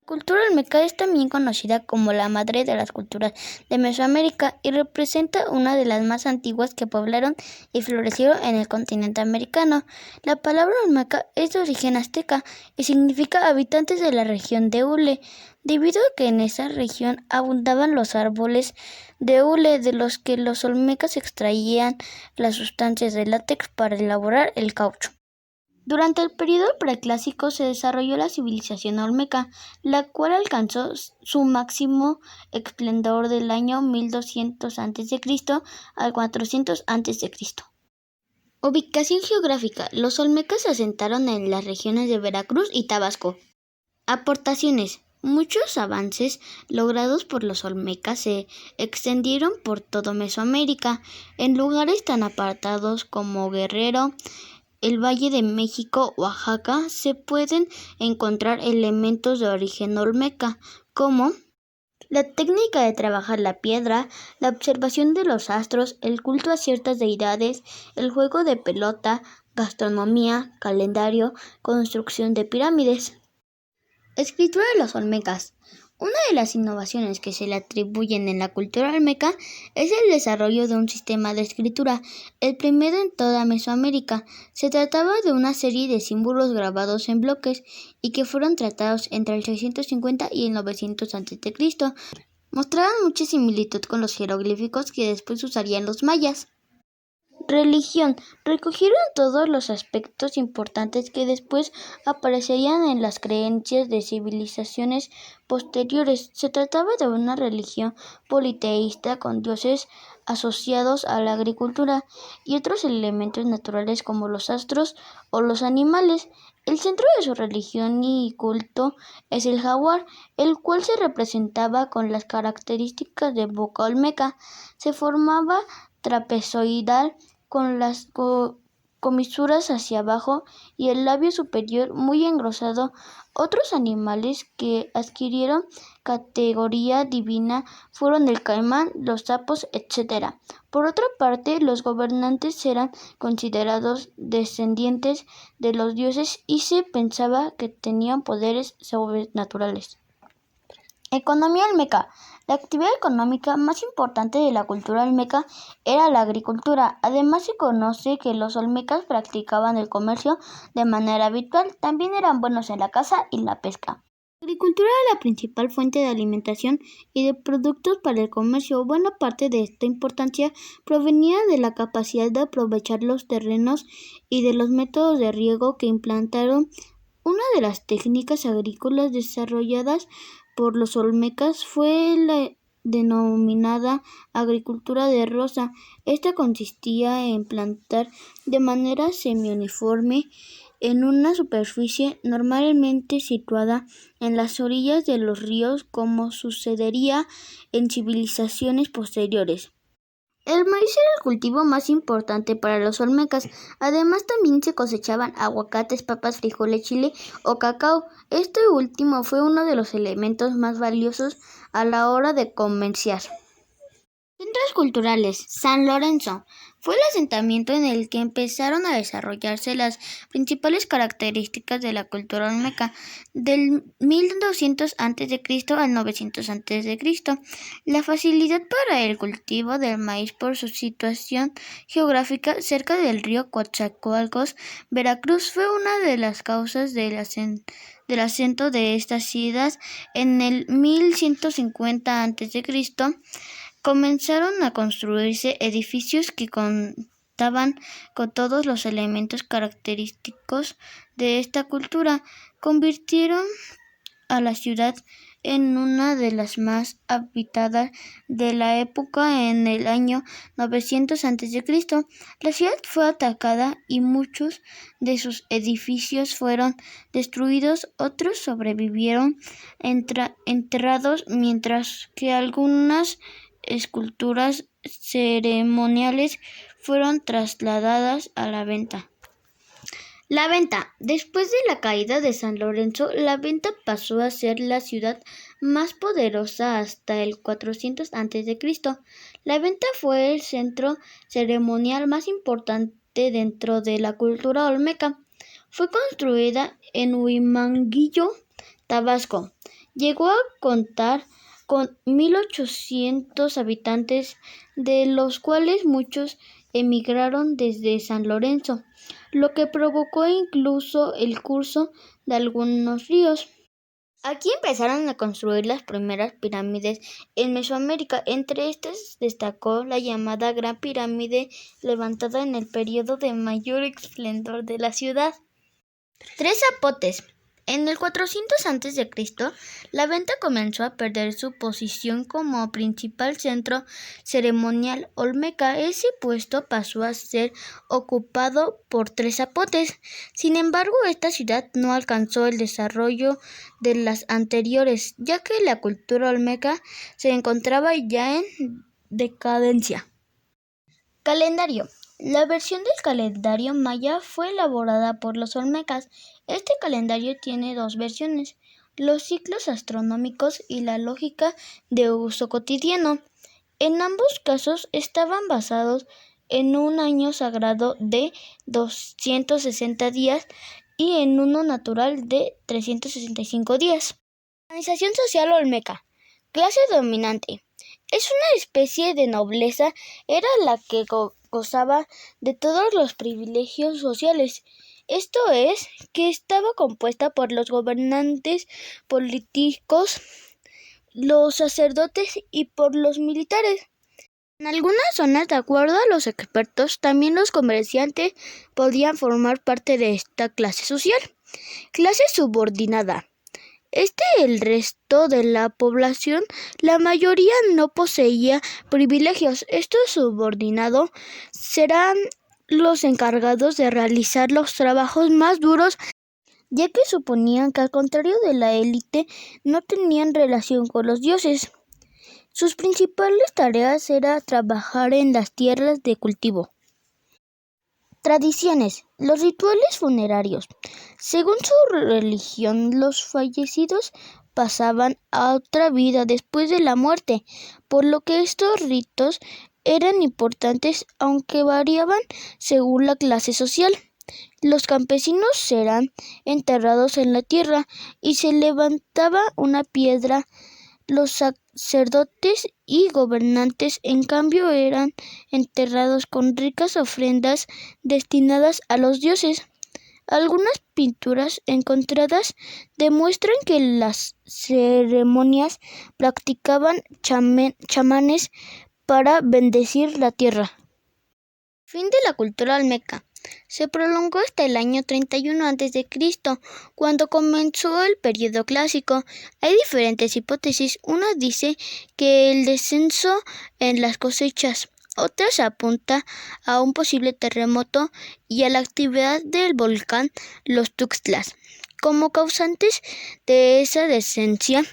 cultura olmeca es también conocida como la madre de las culturas de Mesoamérica y representa una de las más antiguas que poblaron y florecieron en el continente americano. La palabra olmeca es de origen azteca y significa habitantes de la región de hule, debido a que en esa región abundaban los árboles de hule de los que los olmecas extraían las sustancias de látex para elaborar el caucho. Durante el período preclásico se desarrolló la civilización olmeca, la cual alcanzó su máximo esplendor del año 1200 a.C. al 400 a.C. Ubicación geográfica. Los olmecas se asentaron en las regiones de Veracruz y Tabasco. Aportaciones. Muchos avances logrados por los olmecas se extendieron por todo Mesoamérica, en lugares tan apartados como Guerrero, el Valle de México, Oaxaca, se pueden encontrar elementos de origen olmeca, como la técnica de trabajar la piedra, la observación de los astros, el culto a ciertas deidades, el juego de pelota, gastronomía, calendario, construcción de pirámides. Escritura de los olmecas. Una de las innovaciones que se le atribuyen en la cultura olmeca es el desarrollo de un sistema de escritura, el primero en toda Mesoamérica. Se trataba de una serie de símbolos grabados en bloques y que fueron tratados entre el 650 y el 900 a.C. Mostraban mucha similitud con los jeroglíficos que después usarían los mayas. Religión. Recogieron todos los aspectos importantes que después aparecerían en las creencias de civilizaciones posteriores. Se trataba de una religión politeísta con dioses asociados a la agricultura y otros elementos naturales como los astros o los animales. El centro de su religión y culto es el jaguar, el cual se representaba con las características de boca olmeca. Se formaba trapezoidal con las comisuras hacia abajo y el labio superior muy engrosado. Otros animales que adquirieron categoría divina fueron el caimán, los sapos, etc. Por otra parte, los gobernantes eran considerados descendientes de los dioses y se pensaba que tenían poderes sobrenaturales. Economía olmeca. La actividad económica más importante de la cultura olmeca era la agricultura. Además, se conoce que los olmecas practicaban el comercio de manera habitual. También eran buenos en la caza y la pesca. La agricultura era la principal fuente de alimentación y de productos para el comercio. Buena parte de esta importancia provenía de la capacidad de aprovechar los terrenos y de los métodos de riego que implantaron. Una de las técnicas agrícolas desarrolladas por los olmecas fue la denominada agricultura de roza. Esta consistía en plantar de manera semi-uniforme en una superficie normalmente situada en las orillas de los ríos, como sucedería en civilizaciones posteriores. El maíz era el cultivo más importante para los olmecas. Además, también se cosechaban aguacates, papas, frijoles, chile o cacao. Este último fue uno de los elementos más valiosos a la hora de comerciar. Centros culturales. San Lorenzo fue el asentamiento en el que empezaron a desarrollarse las principales características de la cultura olmeca del 1200 a.C. al 900 a.C. La facilidad para el cultivo del maíz por su situación geográfica cerca del río Coatzacoalcos, Veracruz, fue una de las causas del asento de esta ciudad. En el 1150 a.C. comenzaron a construirse edificios que contaban con todos los elementos característicos de esta cultura. Convirtieron a la ciudad en una de las más habitadas de la época. En el año 900 a.C. la ciudad fue atacada y muchos de sus edificios fueron destruidos. Otros sobrevivieron enterrados, mientras que algunas esculturas ceremoniales fueron trasladadas a la venta. La Venta. Después de la caída de San Lorenzo, la Venta pasó a ser la ciudad más poderosa hasta el 400 a.C. La Venta fue el centro ceremonial más importante dentro de la cultura olmeca. Fue construida en Huimanguillo, Tabasco, Llegó a contar con 1,800 habitantes, de los cuales muchos emigraron desde San Lorenzo, lo que provocó incluso el curso de algunos ríos. Aquí empezaron a construir las primeras pirámides en Mesoamérica. Entre estas destacó la llamada Gran Pirámide, levantada en el período de mayor esplendor de la ciudad. Tres zapotes. En el 400 a.C., la venta comenzó a perder su posición como principal centro ceremonial olmeca. Ese puesto pasó a ser ocupado por tres zapotes. Sin embargo, esta ciudad no alcanzó el desarrollo de las anteriores, ya que la cultura olmeca se encontraba ya en decadencia. Calendario. La versión del calendario maya fue elaborada por los olmecas. Este calendario tiene dos versiones: los ciclos astronómicos y la lógica de uso cotidiano. En ambos casos estaban basados en un año sagrado de 260 días y en uno natural de 365 días. Organización social olmeca. Clase dominante. Es una especie de nobleza, era la que gozaba de todos los privilegios sociales. Esto es, que estaba compuesta por los gobernantes políticos, los sacerdotes y por los militares. En algunas zonas, de acuerdo a los expertos, también los comerciantes podían formar parte de esta clase social. Clase subordinada. El resto de la población, la mayoría no poseía privilegios. Estos subordinados serán los encargados de realizar los trabajos más duros, ya que suponían que, al contrario de la élite, no tenían relación con los dioses. Sus principales tareas eran trabajar en las tierras de cultivo. Tradiciones. Los rituales funerarios. Según su religión, los fallecidos pasaban a otra vida después de la muerte, por lo que estos ritos eran importantes, aunque variaban según la clase social. Los campesinos serán enterrados en la tierra y se levantaba una piedra. Los sacerdotes y gobernantes, en cambio, eran enterrados con ricas ofrendas destinadas a los dioses. Algunas pinturas encontradas demuestran que las ceremonias practicaban chamanes para bendecir la tierra. Fin de la cultura olmeca. Se prolongó hasta el año 31 a.C., cuando comenzó el período clásico. Hay diferentes hipótesis. Una dice que el descenso en las cosechas, otra se apunta a un posible terremoto y a la actividad del volcán Los Tuxtlas como causantes de esa descendencia.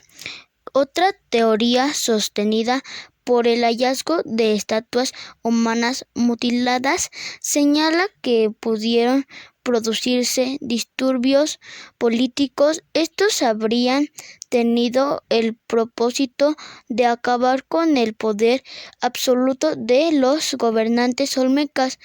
Otra teoría, sostenida por el hallazgo de estatuas humanas mutiladas, señala que pudieron producirse disturbios políticos. Estos habrían tenido el propósito de acabar con el poder absoluto de los gobernantes olmecas.